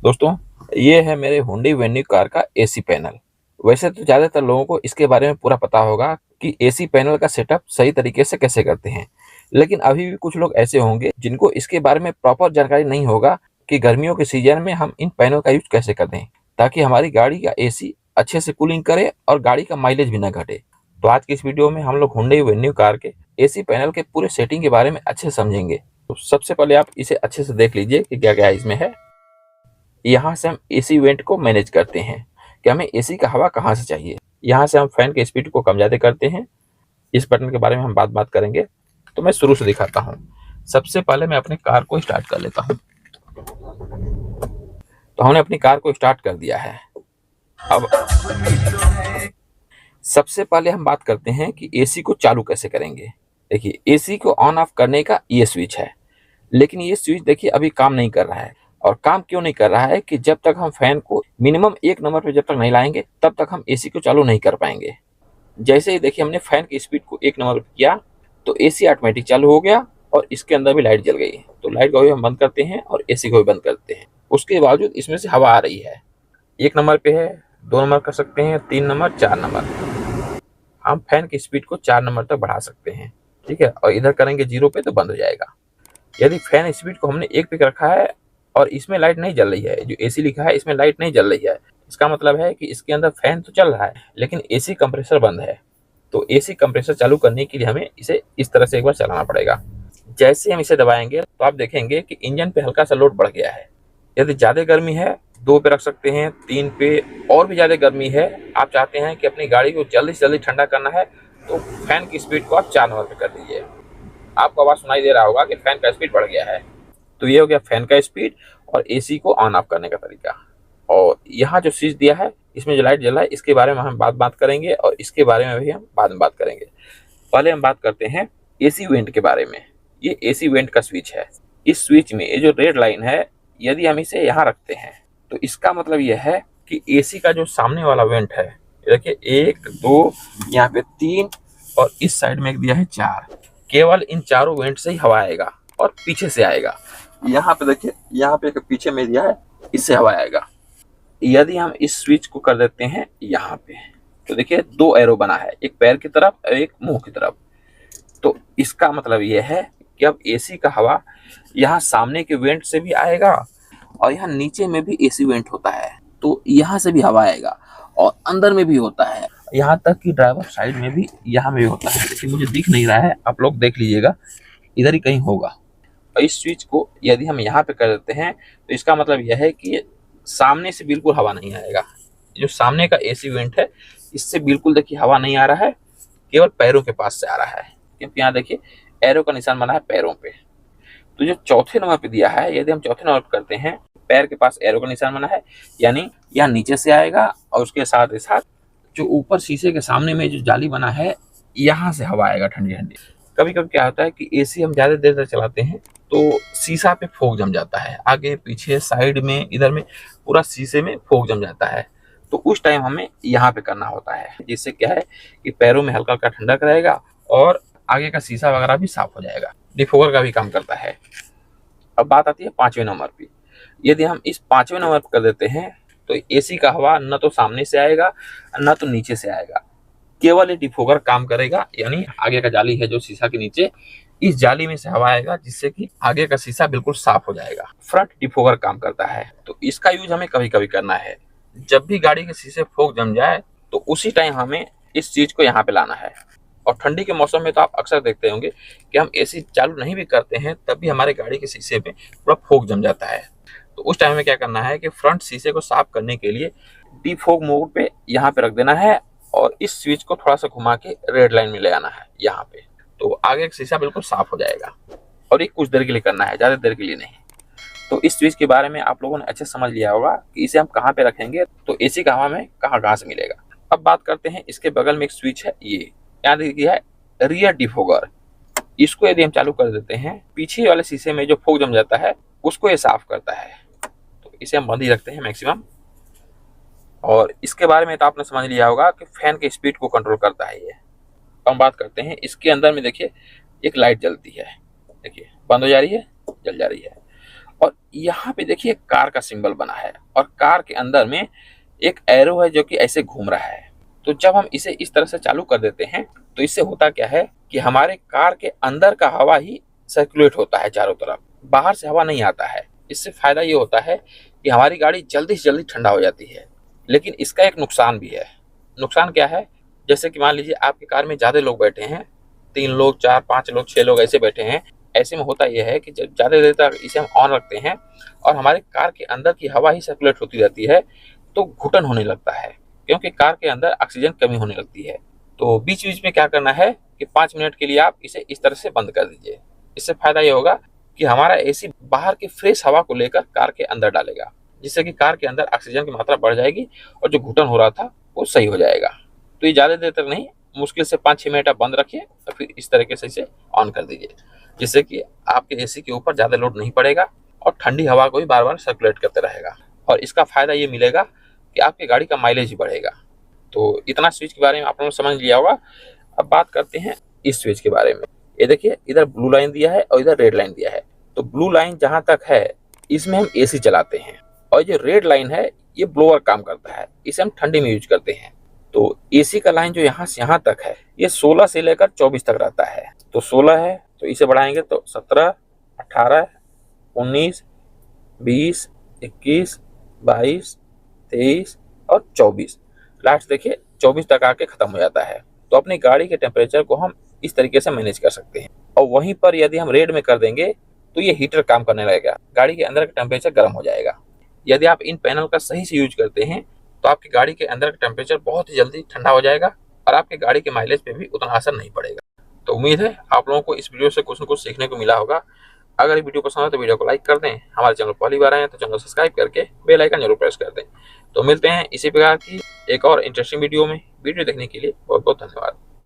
दोस्तों, ये है मेरे हुंडई वेन्यू कार का एसी पैनल। वैसे तो ज़्यादातर लोगों को इसके बारे में पूरा पता होगा कि एसी पैनल का सेटअप सही तरीके से कैसे करते हैं। लेकिन अभी भी कुछ लोग ऐसे होंगे जिनको इसके बारे में प्रॉपर जानकारी नहीं होगा कि गर्मियों के सीजन में हम इन पैनल का यूज कैसे कर दें, ताकि हमारी गाड़ी का एसी अच्छे से कूलिंग करे और गाड़ी का माइलेज भी ना घटे। तो आज की इस वीडियो में हम लोग हुंडई वेन्यू कार के एसी पैनल के पूरे सेटिंग के बारे में अच्छे से समझेंगे। तो सबसे पहले आप इसे अच्छे से देख लीजिए कि क्या क्या इसमें है। यहाँ से हम एसी वेंट को मैनेज करते हैं कि हमें एसी का हवा कहाँ से चाहिए। यहाँ से हम फैन के स्पीड को कम ज़्यादा करते हैं। इस बटन के बारे में हम बात करेंगे, तो मैं शुरू से दिखाता हूँ। सबसे पहले मैं अपनी कार को स्टार्ट कर लेता हूँ। तो हमने अपनी कार को स्टार्ट कर दिया है। अब सबसे पहले हम बात करते हैं कि एसी को चालू कैसे करेंगे। देखिए, एसी को ऑन ऑफ करने का ये स्विच है, लेकिन ये स्विच देखिए अभी काम नहीं कर रहा है। और काम क्यों नहीं कर रहा है कि जब तक हम फैन को मिनिमम 1 नंबर पे जब तक नहीं लाएंगे तब तक हम एसी को चालू नहीं कर पाएंगे। जैसे ही देखिए हमने फैन की स्पीड को 1 नंबर पे किया तो एसी ऑटोमेटिक चालू हो गया और इसके अंदर भी लाइट जल गई। तो लाइट को भी हम बंद करते हैं और एसी को भी बंद करते हैं। उसके बावजूद इसमें से हवा आ रही है। 1 नंबर पे है, 2 नंबर कर सकते हैं, 3 नंबर, 4 नंबर। हम फैन की स्पीड को 4 नंबर तक बढ़ा सकते हैं। ठीक है, और इधर करेंगे 0 पे तो बंद हो जाएगा। यदि फैन स्पीड को हमने 1 पे रखा है और इसमें लाइट नहीं जल रही है, जो एसी लिखा है इसमें लाइट नहीं जल रही है, इसका मतलब है कि इसके अंदर फैन तो चल रहा है लेकिन एसी कंप्रेसर बंद है। तो एसी कंप्रेसर चालू करने के लिए हमें इसे इस तरह से एक बार चलाना पड़ेगा। जैसे हम इसे दबाएंगे तो आप देखेंगे कि इंजन पे हल्का सा लोड बढ़ गया है। यदि ज़्यादा गर्मी है 2 पे रख सकते हैं, 3 पे। और भी ज़्यादा गर्मी है, आप चाहते हैं कि अपनी गाड़ी को जल्दी से जल्दी ठंडा करना है, तो फैन की स्पीड को आप 4 नंबर पे कर दीजिए। आपको आवाज़ सुनाई दे रहा होगा कि फैन का स्पीड बढ़ गया है। तो ये हो गया फैन का स्पीड और एसी को ऑन ऑफ करने का तरीका। और यहाँ जो स्विच दिया है इसमें जो लाइट जल रहा है इसके बारे में हम बात करेंगे और इसके बारे में भी हम बाद में बात करेंगे। पहले हम बात करते हैं एसी वेंट के बारे में। ये एसी वेंट का स्विच है। इस स्विच में ये जो रेड लाइन है, यदि हम इसे यहाँ रखते हैं तो इसका मतलब यह है कि एसी का जो सामने वाला वेंट है, देखिए 1 2 यहाँ पे 3 और इस साइड में एक दिया है 4। केवल इन चारों वेंट से ही हवा आएगा और पीछे से आएगा। यहाँ पे देखिए, यहाँ पे एक पीछे में दिया है, इससे हवा आएगा। यदि हम इस स्विच को कर देते हैं यहाँ पे तो देखिए 2 एरो बना है, एक पैर की तरफ और एक मुंह की तरफ। तो इसका मतलब यह है कि अब एसी का हवा यहाँ सामने के वेंट से भी आएगा और यहाँ नीचे में भी एसी वेंट होता है, तो यहाँ से भी हवा आएगा और अंदर में भी होता है, यहाँ तक कि ड्राइवर साइड में भी यहाँ में भी होता है। लेकिन मुझे दिख नहीं रहा है, आप लोग देख लीजिएगा, इधर ही कहीं होगा। और इस स्विच को यदि हम यहाँ पे कर देते हैं तो इसका मतलब यह है कि सामने से बिल्कुल हवा नहीं आएगा। जो सामने का एसी वेंट है इससे बिल्कुल देखिए हवा नहीं आ रहा है, केवल पैरों के पास से आ रहा है। क्योंकि यहाँ देखिए एरो का निशान बना है पैरों पे। तो जो चौथे नंबर पे दिया है, यदि हम चौथे नंबर पे करते हैं, पैर के पास एरो का निशान बना है, यानी यहाँ नीचे से आएगा और उसके साथ ही साथ जो ऊपर शीशे के सामने में जो जाली बना है यहाँ से हवा आएगा ठंडी ठंडी। कभी कभी क्या होता है कि एसी हम ज्यादा देर तक चलाते हैं तो शीशा पे फोग जम जाता है, आगे पीछे साइड में इधर में पूरा शीशे में फोग जम जाता है। तो उस टाइम हमें यहाँ पे करना होता है, जिससे क्या है कि पैरों में हल्का हल्का ठंडक रहेगा और आगे का शीशा वगैरह भी साफ हो जाएगा। डिफोगर का भी काम करता है। अब बात आती है 5वें नंबर पे। यदि हम इस 5वें नंबर पर कर देते हैं तो एसी का हवा न तो सामने से आएगा न तो नीचे से आएगा, केवल ये डिफोगर काम करेगा। यानी आगे का जाली है जो शीशा के नीचे, इस जाली में से हवा आएगा जिससे कि आगे का शीशा बिल्कुल साफ हो जाएगा। फ्रंट डिफोगर काम करता है। तो इसका यूज हमें कभी कभी करना है, जब भी गाड़ी के शीशे फोग जम जाए तो उसी टाइम हमें इस चीज को यहाँ पे लाना है। और ठंडी के मौसम में तो आप अक्सर देखते होंगे कि हम एसी चालू नहीं भी करते हैं तब भी हमारे गाड़ी के शीशे पे पूरा फोग जम जाता है। तो उस टाइम में क्या करना है कि फ्रंट शीशे को साफ करने के लिए डिफोग मोड पे यहाँ पे रख देना है और इस स्विच को थोड़ा सा घुमा के रेड लाइन में ले आना है यहाँ पे। तो आगे का शीशा बिल्कुल साफ हो जाएगा। और ये कुछ देर के लिए करना है, ज्यादा देर के लिए नहीं। तो इस स्विच के बारे में आप लोगों ने अच्छे समझ लिया होगा कि इसे हम कहाँ पे रखेंगे तो एसी का हवा में कहाँ से मिलेगा। अब बात करते हैं इसके बगल में एक स्विच है, ये यहाँ देखिए है रियर डिफोगर। इसको यदि हम चालू कर देते हैं, पीछे वाले शीशे में जो फोग जम जाता है उसको ये साफ करता है। तो इसे हम बंद ही रखते हैं मैक्सिमम। और इसके बारे में तो आपने समझ लिया होगा कि फैन के स्पीड को कंट्रोल करता है ये। हम बात करते हैं इसके अंदर में, देखिए एक लाइट जलती है, देखिए बंद हो जा रही है, जल जा रही है। और यहाँ पे देखिए कार का सिंबल बना है और कार के अंदर में एक एरो है जो कि ऐसे घूम रहा है। तो जब हम इसे इस तरह से चालू कर देते हैं तो इससे होता क्या है कि हमारे कार के अंदर का हवा ही सर्कुलेट होता है चारों तरफ, बाहर से हवा नहीं आता है। इससे फायदा ये होता है कि हमारी गाड़ी जल्दी से जल्दी ठंडा हो जाती है। लेकिन इसका एक नुकसान भी है। नुकसान क्या है? जैसे कि मान लीजिए आपकी कार में ज्यादा लोग बैठे हैं, 3 लोग, 4, 5 लोग, 6 लोग ऐसे बैठे हैं। ऐसे में होता यह है कि जब ज्यादा देर तक इसे हम ऑन रखते हैं और हमारे कार के अंदर की हवा ही सर्कुलेट होती रहती है तो घुटन होने लगता है, क्योंकि कार के अंदर ऑक्सीजन कमी होने लगती है। तो बीच बीच में क्या करना है कि 5 मिनट के लिए आप इसे इस तरह से बंद कर दीजिए। इससे फायदा ये होगा कि हमारा एसी बाहर की फ्रेश हवा को लेकर कार के अंदर डालेगा, जिससे कि कार के अंदर ऑक्सीजन की मात्रा बढ़ जाएगी और जो घुटन हो रहा था वो सही हो जाएगा। तो ये ज़्यादा देर तक नहीं, मुश्किल से 5-6 मिनट आप बंद रखिए और फिर इस तरीके से इसे ऑन कर दीजिए, जिससे कि आपके एसी के ऊपर ज़्यादा लोड नहीं पड़ेगा और ठंडी हवा को भी बार बार सर्कुलेट करते रहेगा। और इसका फायदा ये मिलेगा कि आपकी गाड़ी का माइलेज ही बढ़ेगा। तो इतना स्विच के बारे में आप लोगों ने समझ लिया होगा। अब बात करते हैं इस स्विच के बारे में। ये देखिए इधर ब्लू लाइन दिया है और इधर रेड लाइन दिया है। तो ब्लू लाइन जहां तक है इसमें हम एसी चलाते हैं और जो रेड लाइन है ये ब्लोअर काम करता है, इसे हम ठंडी में यूज करते हैं। तो एसी का लाइन जो यहाँ से यहाँ तक है ये 16 से लेकर 24 तक रहता है। तो 16 है तो इसे बढ़ाएंगे तो 17, 18, 19, 20, 21, 22, 23 और 24। लास्ट देखिए 24 तक आके खत्म हो जाता है। तो अपनी गाड़ी के टेम्परेचर को हम इस तरीके से मैनेज कर सकते हैं। और वहीं पर यदि हम रेड में कर देंगे तो ये हीटर काम करने लगेगा, गाड़ी के अंदर का टेम्परेचर गर्म हो जाएगा। यदि आप इन पैनल का सही से यूज करते हैं तो आपकी गाड़ी के अंदर का टेम्परेचर बहुत ही जल्दी ठंडा हो जाएगा और आपकी गाड़ी के माइलेज पे भी उतना असर नहीं पड़ेगा। तो उम्मीद है आप लोगों को इस वीडियो से कुछ न कुछ सीखने को मिला होगा। अगर ये वीडियो पसंद है तो वीडियो को लाइक कर दें। हमारे चैनल पहली बार आए हैं तो चैनल सब्सक्राइब करके बेल आइकन जरूर प्रेस कर दें। तो मिलते हैं इसी प्रकार की एक और इंटरेस्टिंग वीडियो में। वीडियो देखने के लिए बहुत बहुत धन्यवाद।